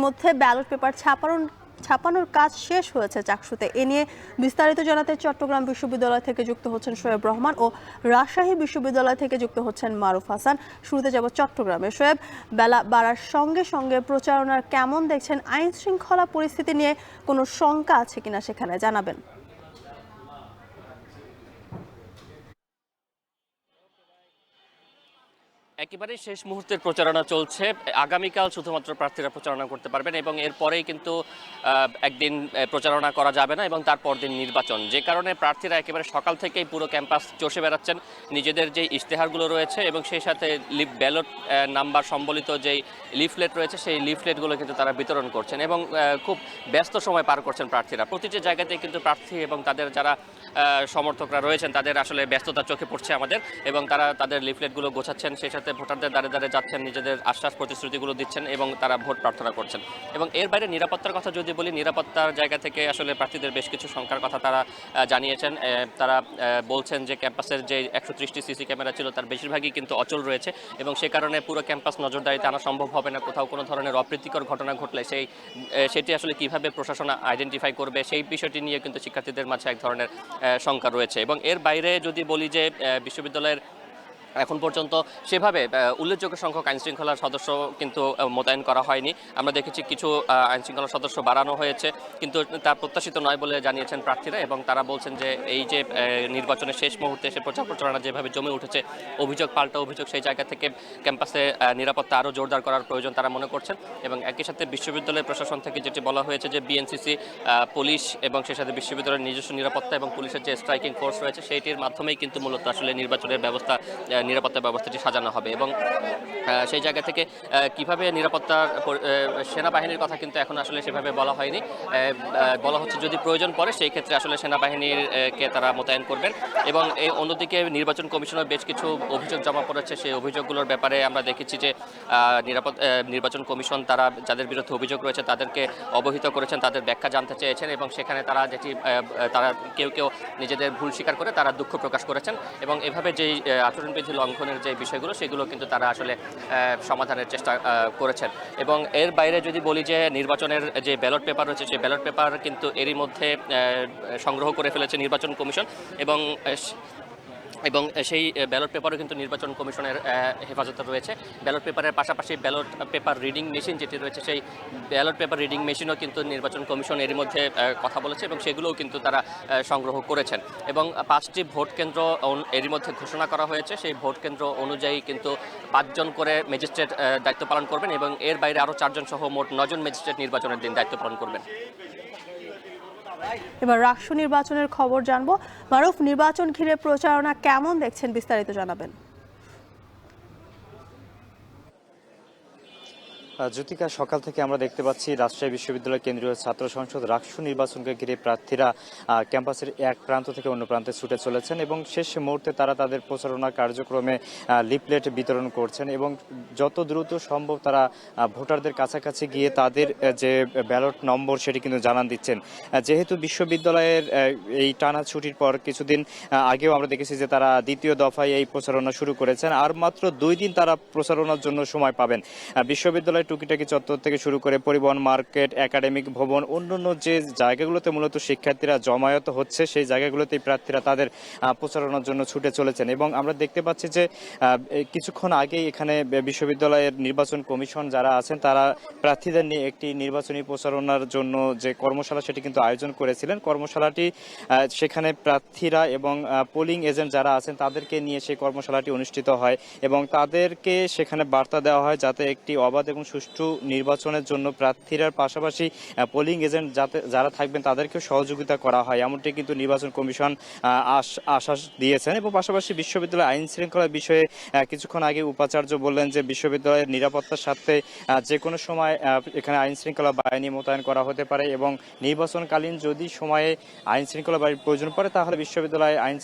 ইতিমধ্যে ballot paper ছাপানোর কাজ শেষ হয়েছে চাকসুতে। এ নিয়ে বিস্তারিত জানাতে চট্টগ্রাম বিশ্ববিদ্যালয় থেকে যুক্ত হচ্ছেন শোয়েব রহমান ও রাজশাহী বিশ্ববিদ্যালয় থেকে যুক্ত হচ্ছেন মারুফ হাসান। শুরুতে যাব চট্টগ্রামে। শোয়েব, বেলা বাড়ার সঙ্গে সঙ্গে প্রচারণার কেমন দেখছেন? আইন শৃঙ্খলা পরিস্থিতি নিয়ে কোনো শঙ্কা আছে কিনা সেখানে জানাবেন। একেবারে শেষ মুহূর্তের প্রচারণা চলছে। আগামীকাল শুধুমাত্র প্রার্থীরা প্রচারণা করতে পারবেন এবং এরপরেই কিন্তু একদিন প্রচারণা করা যাবে না এবং তারপর দিন নির্বাচন, যে কারণে প্রার্থীরা একেবারে সকাল থেকেই পুরো ক্যাম্পাস চষে বেড়াচ্ছেন। নিজেদের যে ইশতেহারগুলো রয়েছে এবং সেই সাথে ব্যালট নাম্বার সম্বলিত যেই লিফলেট রয়েছে সেই লিফলেটগুলো কিন্তু তারা বিতরণ করছেন এবং খুব ব্যস্ত সময় পার করছেন প্রার্থীরা। প্রতিটি জায়গাতেই কিন্তু প্রার্থী এবং তাদের যারা সমর্থকরা রয়েছেন তাদের আসলে ব্যস্ততা চোখে পড়ছে আমাদের, এবং তারা তাদের লিফলেটগুলো গোছাচ্ছেন, সেই সাথে ভোটারদের দ্বারে দ্বারে যাচ্ছেন, নিজেদের আশ্বাস প্রতিশ্রুতিগুলো দিচ্ছেন এবং তারা ভোট প্রার্থনা করছেন। এবং এর বাইরে নিরাপত্তার কথা যদি বলি, নিরাপত্তার জায়গা থেকে আসলে প্রার্থীদের বেশ কিছু শঙ্কার কথা তারা জানিয়েছেন। তারা বলছেন যে ক্যাম্পাসের যে 130টি সিসি ক্যামেরা ছিল তার বেশিরভাগই কিন্তু অচল রয়েছে এবং সে কারণে পুরো ক্যাম্পাস নজরদারিতে আনা সম্ভব হবে না। কোথাও কোনো ধরনের অপ্রীতিকর ঘটনা ঘটলে সেটি আসলে কিভাবে প্রশাসন আইডেন্টিফাই করবে সেই বিষয়টি নিয়ে কিন্তু শিক্ষার্থীদের মাঝে এক ধরনের শঙ্কা রয়েছে। এবং এর বাইরে যদি বলি যে বিশ্ববিদ্যালয়ের এখন পর্যন্ত সেভাবে উল্লেখযোগ্য সংখ্যক আইনশৃঙ্খলার সদস্য কিন্তু মোতায়েন করা হয়নি। আমরা দেখেছি কিছু আইনশৃঙ্খলা সদস্য বাড়ানো হয়েছে, কিন্তু তা প্রত্যাশিত নয় বলে জানিয়েছেন প্রার্থীরা। এবং তারা বলছেন যে এই যে নির্বাচনের শেষ মুহূর্তে এসে প্রচারণা যেভাবে জমে উঠেছে, অভিযোগ পাল্টা অভিযোগ, সেই জায়গা থেকে ক্যাম্পাসে নিরাপত্তা আরও জোরদার করার প্রয়োজন তারা মনে করছেন। এবং একই সাথে বিশ্ববিদ্যালয় প্রশাসন থেকে যেটি বলা হয়েছে যে বিএনসিসি, পুলিশ এবং সেই সাথে বিশ্ববিদ্যালয়ের নিজস্ব নিরাপত্তা এবং পুলিশের যে স্ট্রাইকিং ফোর্স রয়েছে সেইটির মাধ্যমেই কিন্তু মূলত আসলে নির্বাচনের নিরাপত্তা ব্যবস্থাটি সাজানো হবে। এবং সেই জায়গা থেকে কিভাবে নিরাপত্তার সেনাবাহিনীর কথা কিন্তু এখন আসলে সেভাবে বলা হয়নি। বলা হচ্ছে যদি প্রয়োজন পড়ে সেই ক্ষেত্রে আসলে সেনাবাহিনীকে তারা মোতায়েন করবেন। এবং এই অন্যদিকে নির্বাচন কমিশনের বেশ কিছু অভিযোগ জমা পড়েছে। সেই অভিযোগগুলোর ব্যাপারে আমরা দেখেছি যে নির্বাচন কমিশন তারা যাদের বিরুদ্ধে অভিযোগ রয়েছে তাদেরকে অবহিত করেছেন, তাদের ব্যাখ্যা জানতে চেয়েছেন এবং সেখানে তারা তারা কেউ নিজেদের ভুল স্বীকার করে তারা দুঃখ প্রকাশ করেছেন। এবং এভাবে যেই আচরণবিধি লঙ্ঘনের যে বিষয়গুলো সেগুলো কিন্তু তারা আসলে সমাধানের চেষ্টা করেছেন। এবং এর বাইরে যদি বলি যে নির্বাচনের যে ব্যালট পেপার রয়েছে সেই ব্যালট পেপার কিন্তু এরই মধ্যে সংগ্রহ করে ফেলেছে নির্বাচন কমিশন। এবং সেই ব্যালট পেপারও কিন্তু নির্বাচন কমিশনের হেফাজতে রয়েছে। ব্যালট পেপারের পাশাপাশি ব্যালট পেপার রিডিং মেশিন যেটি রয়েছে সেই ব্যালট পেপার রিডিং মেশিনও কিন্তু নির্বাচন কমিশন এরই মধ্যে কথা বলেছে এবং সেগুলোও কিন্তু তারা সংগ্রহ করেছেন। এবং 5টি ভোট কেন্দ্র এরই মধ্যে ঘোষণা করা হয়েছে। সেই ভোট কেন্দ্র অনুযায়ী কিন্তু 5 জন করে ম্যাজিস্ট্রেট দায়িত্ব পালন করবেন এবং এর বাইরে আরও 4 জন সহ মোট 9 জন ম্যাজিস্ট্রেট নির্বাচনের দিন দায়িত্ব পালন করবেন। এবার রাষ্ট্র নির্বাচনের খবর জানবো। মারুফ, নির্বাচন ঘিরে প্রচারণা কেমন দেখছেন, বিস্তারিত জানাবেন। জ্যোতিকা, সকাল থেকে আমরা দেখতে পাচ্ছি রাজশাহী বিশ্ববিদ্যালয় কেন্দ্রীয় ছাত্র সংসদ রাষ্ট্র নির্বাচনকে ঘিরে প্রার্থীরা ক্যাম্পাসের এক প্রান্ত থেকে অন্য প্রান্তে ছুটে চলেছেন এবং শেষ মুহূর্তে তারা তাদের প্রচারণা কার্যক্রমে লিফলেট বিতরণ করছেন এবং যত দ্রুত সম্ভব তারা ভোটারদের কাছাকাছি গিয়ে তাদের যে ব্যালট নম্বর সেটি কিন্তু জানান দিচ্ছেন। যেহেতু বিশ্ববিদ্যালয়ের এই টানা ছুটির পর কিছুদিন আগেও আমরা দেখেছি যে তারা দ্বিতীয় দফায় এই প্রচারণা শুরু করেছেন, আর মাত্র 2 দিন তারা প্রচারণার জন্য সময় পাবেন। বিশ্ববিদ্যালয় টুকিটাকি চত্বর থেকে শুরু করে পরিবহন মার্কেট, একাডেমিক ভবন, অন্যান্য যে জায়গাগুলোতে মূলত শিক্ষার্থীরা জমায়েত হচ্ছে সেই জায়গাগুলোতেই প্রার্থীরা তাদের প্রচারণার জন্য ছুটে চলেছেন। এবং আমরা দেখতে পাচ্ছি যে কিছুক্ষণ আগেই এখানে বিশ্ববিদ্যালয়ের নির্বাচন কমিশন যারা আছেন তারা প্রার্থীদের নিয়ে একটি নির্বাচনী প্রচারণার জন্য যে কর্মশালা সেটি কিন্তু আয়োজন করেছিলেন। কর্মশালাটি সেখানে প্রার্থীরা এবং পোলিং এজেন্ট যারা আছেন তাদেরকে নিয়ে সেই কর্মশালাটি অনুষ্ঠিত হয় এবং তাদেরকে সেখানে বার্তা দেওয়া হয় যাতে একটি অবাধ এবং সুষ্ঠু নির্বাচনের জন্য প্রার্থীরা পাশাপাশি পোলিং এজেন্ট যারা থাকবেন তাদেরকেও সহযোগিতা করা হয়, এমনটি কিন্তু নির্বাচন কমিশন আশ্বাস দিয়েছেন। এবং পাশাপাশি বিশ্ববিদ্যালয় আইন শৃঙ্খলার বিষয়ে কিছুক্ষণ আগে উপাচার্য বললেন যে বিশ্ববিদ্যালয়ের নিরাপত্তার সাথে যে কোনো সময় এখানে আইন শৃঙ্খলা বাহিনী মোতায়েন করা হতে পারে এবং নির্বাচনকালীন যদি সময়ে আইন শৃঙ্খলা বাহিনীর প্রয়োজন পড়ে তাহলে বিশ্ববিদ্যালয় আইন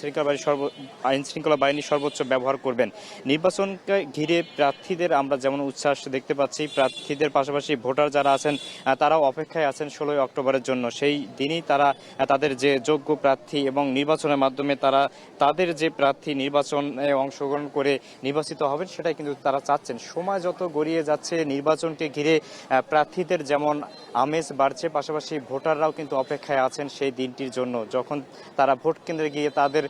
শৃঙ্খলা বাহিনী সর্বোচ্চ ব্যবহার করবেন। নির্বাচনকে ঘিরে প্রার্থীদের আমরা যেমন উচ্ছ্বাস দেখতে পাচ্ছি, প্রার্থীদের পাশাপাশি ভোটার যারা আছেন তারাও অপেক্ষায় আছেন 16 অক্টোবরের জন্য। সেই দিনই তারা তাদের যে যোগ্য প্রার্থী এবং নির্বাচনের মাধ্যমে তারা তাদের যে প্রার্থী নির্বাচনে অংশগ্রহণ করে নির্বাচিত হবেন সেটাই কিন্তু তারা চাচ্ছেন। সময় যত গড়িয়ে যাচ্ছে নির্বাচনকে ঘিরে প্রার্থীদের যেমন আমেজ বাড়ছে, পাশাপাশি ভোটাররাও কিন্তু অপেক্ষায় আছেন সেই দিনটির জন্য যখন তারা ভোট কেন্দ্রে গিয়ে তাদের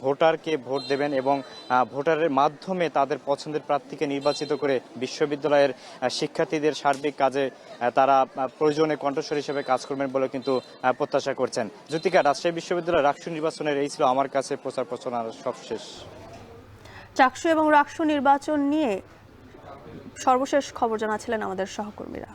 ভোটারকে ভোট দেবেন এবং ভোটারের মাধ্যমে তাদের পছন্দের প্রার্থীকে নির্বাচিত করে বিশ্ববিদ্যালয়ের শিক্ষার্থীদের সার্বিক কাজে তারা প্রয়োজনে কণ্ঠস্বর হিসেবে কাজ করবেন বলে কিন্তু প্রত্যাশা করছেন। জ্যোতিকা, রাজশাহী বিশ্ববিদ্যালয়ের রাকসু নির্বাচনের এই ছিল আমার কাছে প্রচার প্রচারণার সবশেষ। চাকসু এবং রাকসু নির্বাচন নিয়ে সর্বশেষ খবর জানাচ্ছিলেন আমাদের সহকর্মীরা।